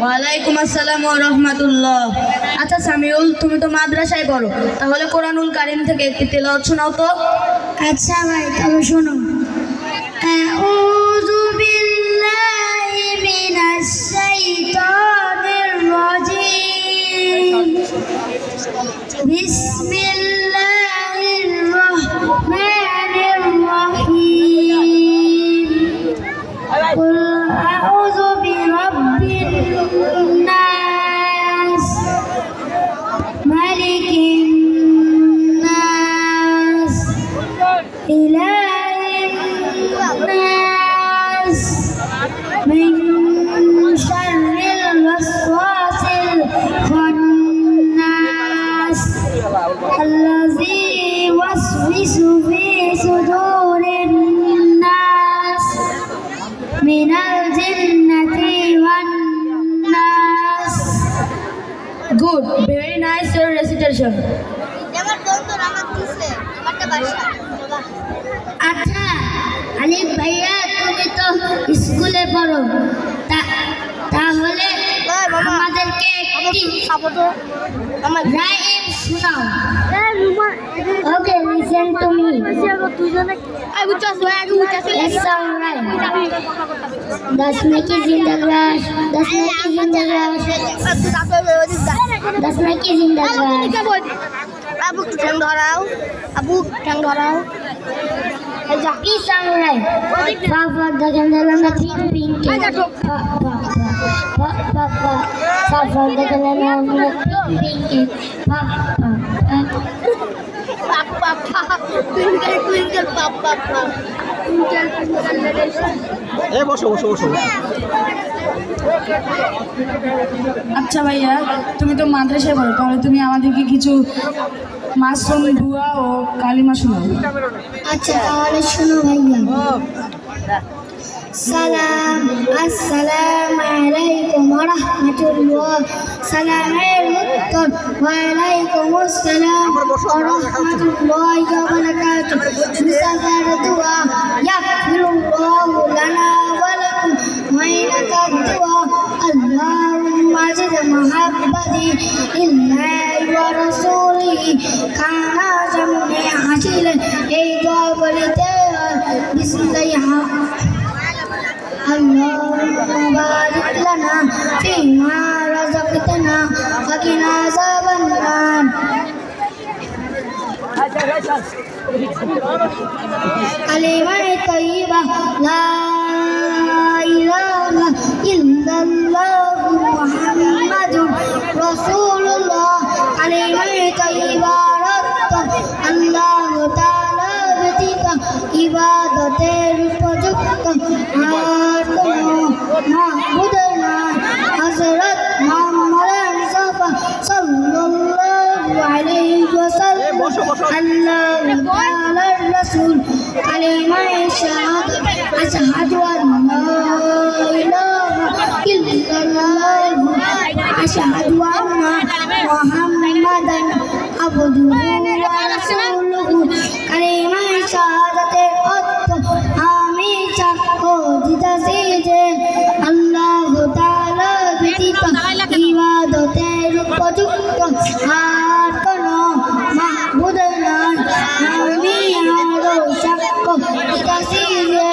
ওয়ালাইকুম আসসালাম ওয়া রাহমাতুল্লাহ। আচ্ছা সামিউল, তুমি তো মাদ্রাসায় পড়ো, তাহলে কোরআনুল কারীম থেকে একটি তেলাওয়াত শোনাও তো। আচ্ছা ভাই, তবে শোনো। আউযু বিল্লাহি মিনাশ শাইতানির রাজীম। বিসমিল্লাহির রাহমানির রাহিম। কুল আউযু বিরাব্বিন নাস মালিকিন নাস ইলাহিন নাস মিন শাররিল ওয়াসওয়াসিল খান্নাস আল্লাযী ইউওয়াসওয়িসু ফী সুদুরিন নাস মিনাল জিন্নাতি ওয়ান নাস। Good, very nice your recitation. আচ্ছা আলিফ ভাইয়া, তুমি তো স্কুলে পড়ো, তাহলে আমাদেরকে একটি রাইম শোনাও। Okay, listen to me. Let's song rhyme. The snake is in the grass. The snake is in the grass. The snake is in the grass. Abu ঠ্যাং ধরাও, আবু ঠ্যাং ধরাও। Ki song rhyme. Papa the candle on the pink pink cake. Papa. Papa the candle on the pink pink cake. Papa. Twinkle twinkle papa এ বসো বসো বসো। আচ্ছা ভাইয়া, তুমি তো মাদ্রাসায় পড়ো, তাহলে তুমি আমাদেরকে কিছু মাসুম দুয়া ও কালিমা শোনাও। আচ্ছা তাহলে শোনো ভাইয়া। সালাম, আসসালামু আলাইকুম ওয়া রাহমাতুল্লাহ। সালামের উত্তর ওয়া আলাইকুম আসসালাম ওয়া রাহমাতুল্লাহি ওয়া বারাকাতুহু। মুসাফার দোয়া, ইয়াগফিরুল্লাহু লানা ওয়া লাকুম ওয়া ইলাকাদ দোয়া। আল্লাহুম্মা জিদ মুহাব্বাতি ইল্লাহি ওয়া রাসূলিহি কানা জামনে হাসিলে। এই দোয়া বলিতে বিসমিল্লাহ। اللهم بارك لنا فيما رزقتنا وقنا عذاب النار. كلمة طيبة لا إله إلا الله محمد رسول الله. كلمة طيبة رب الله تعالى ব্যতীত ইবাদতের উপযুক্ত আর কোনো মাবুদ নাই। হযরত মুহাম্মদ মুস্তাফা সাল্লাল্লাহু আলাইহি ওয়াসাল্লাম আল্লাহু তাআলার রাসূল। কালিমায়ে শাহাদাত, আশহাদু আল্লা ইলাহা ইল্লাল্লাহ আশহাদু আন্না মুহাম্মাদান আবদুহু ওয়া রাসূলুহু। কালিমায়ে শাহাদাতের অর্থ আমি সাক্ষ্য দিতেছি যে আল্লাহ তাআলা ব্যতীত ইবাদতের উপযুক্ত আর কোনো মাবুদ নাই। আমি আরো সাক্ষ্য দিতেছি যে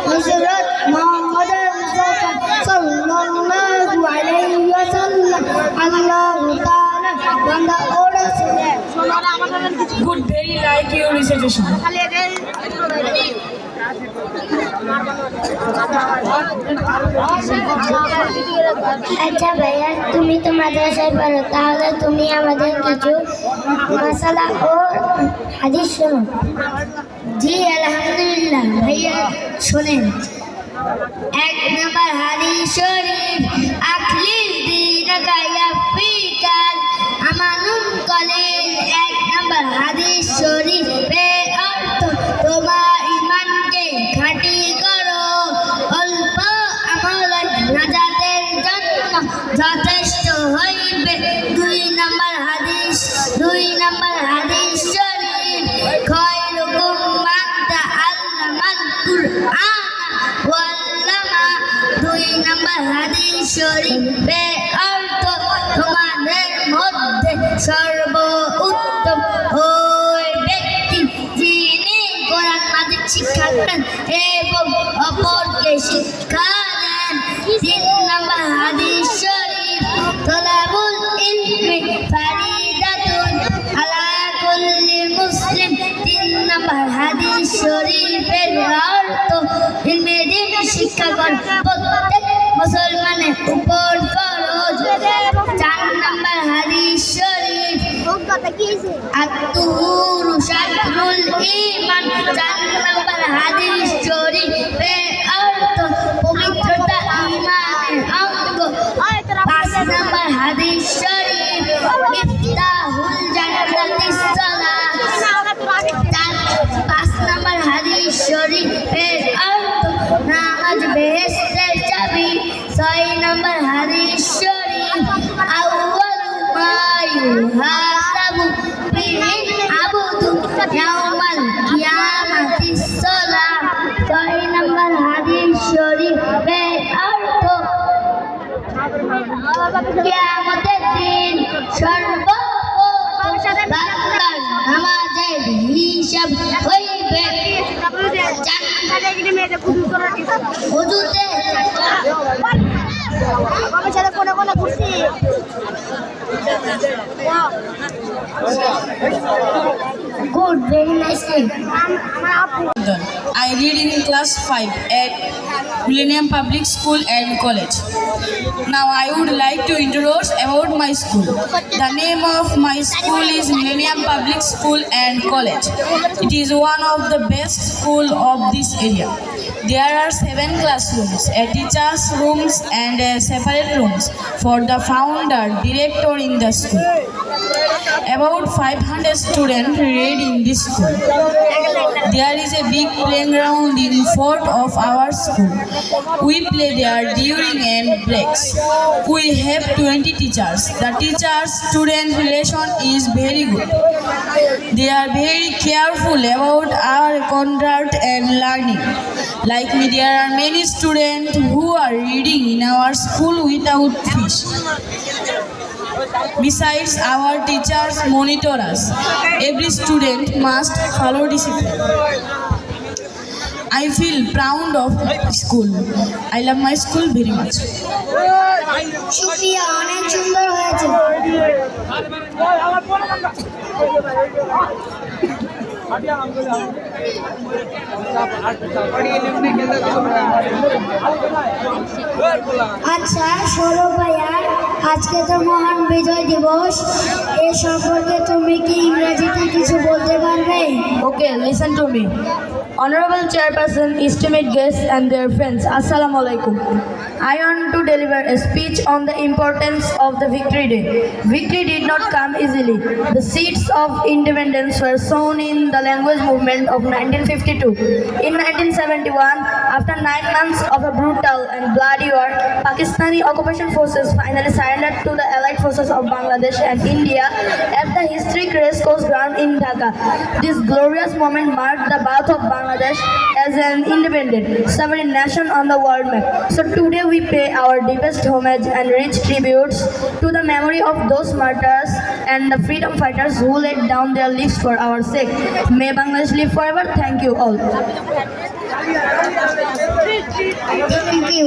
হযরত মুহাম্মদ মুস্তাফা সাল্লাল্লাহু আলাইহি ওয়াসাল্লাম আল্লাহ তাআলার বান্দা ও রাসূল। Good, very like your recitation. আচ্ছা ভাইয়া, তুমি তো মাদ্রাসায় পড়ো, তাহলে তুমি আমাদের কিছু মাসালা ও হাদিস শোনো। জি আলহামদুলিল্লাহ ভাইয়া, শোনেন। 1 নম্বর হাদিস শরীফ, আখলিল দীনকা ইয়াফিকাল আমানুন কলিল। 1 নম্বর হাদিস শরীফের অর্থ তোমার ঈমানকে খাঁটি করো, অল্প আমলে নাজাতের জন্য যথেষ্ট হইবে। 2 নম্বর হাদিস শরীফ, খায়রুকুম মান তাআল্লামাল কুরআন ওয়া আল্লামা। 2 নম্বর হাদিস শরীফে অর্থ তোমাদের মধ্যে সর্ব উত্তম ওই ব্যক্তি যিনি কোরআন মাজিদ শিক্ষা করেন এবং অপরকে শিক্ষা দেন। 3 নম্বর হাদিস শরীফ তলাবুল ইলমি ফারিদাতুন আলা কুল্লি মুসলিম। 3 নম্বর হাদিস শরীফের অর্থ ইলমে দ্বীন শিক্ষা করা প্রত্যেক মুসলমানের উপর ফরজ। 4 নম্বর হাদিস শরীফ আত-তুহুরু শাতরুল ঈমান। 4 নম্বর হাদিস শরীফের অর্থ পবিত্রতা ঈমানের অঙ্গ। 5 নম্বর হাদিস শরীফ ইফতাহুল জান্নাতিস সালাত। 5 নম্বর হাদিস শরীফের অর্থ নামাজ বেহেশতের চাবি। 6 নম্বর হাদিস শরীফ আউয়ালু মা ইউহাসাবু বিহিল আবদু ইয়াউমাল কিয়ামাতিস সালাত। 6 নম্বর হাদিস শরীফের অর্থ কিয়ামতের দিন সর্বপ্রথম বান্দার নামাজের হিসাব হইবে। ওযুতে good, very nice. I read in class 5 at Millennium Public School and College. Now I would like to introduce about my school. The name of my school is Millennium Public School and College. It is one of the best school of this area. There are 7 classrooms, a teacher's rooms and separate rooms for the founder, director in the school. About 500 students read in this school. There is a big playground in front of our school. We play there during and breaks. We have 20 teachers. The teacher-student relation is very good. They are very careful about our conduct and learning. Like me, there are many students who are reading in our school without fees. Besides, our teachers monitor us. Every student must follow discipline. I feel proud of my school. I love my school very much. শুকরিয়া, অনেক সুন্দর হয়েছে। আচ্ছা সৌরভ ভাইয়া, আজকে তো মহান বিজয় দিবস, এ সম্পর্কে তুমি কি ইংরেজিতে কিছু বলতে পারবে? Okay, listen to me. Honorable Chairperson, esteemed guests and their friends, Assalamu alaikum. I want to deliver a speech on the importance of the Victory Day. Victory did not come easily. The seeds of independence were sown in the language movement of 1952. In 1971, after 9 months of a brutal and bloody war, Pakistani occupation forces finally surrendered to the allied forces of Bangladesh and India at the historic racecourse ground in Dhaka. This glorious moment marked the birth of Bangladesh as an independent, sovereign nation on the world map. So today we pay our deepest homage and rich tributes to the memory of those martyrs and the freedom fighters who laid down their lives for our sake. May Bangladesh live forever. Thank you all. Thank you.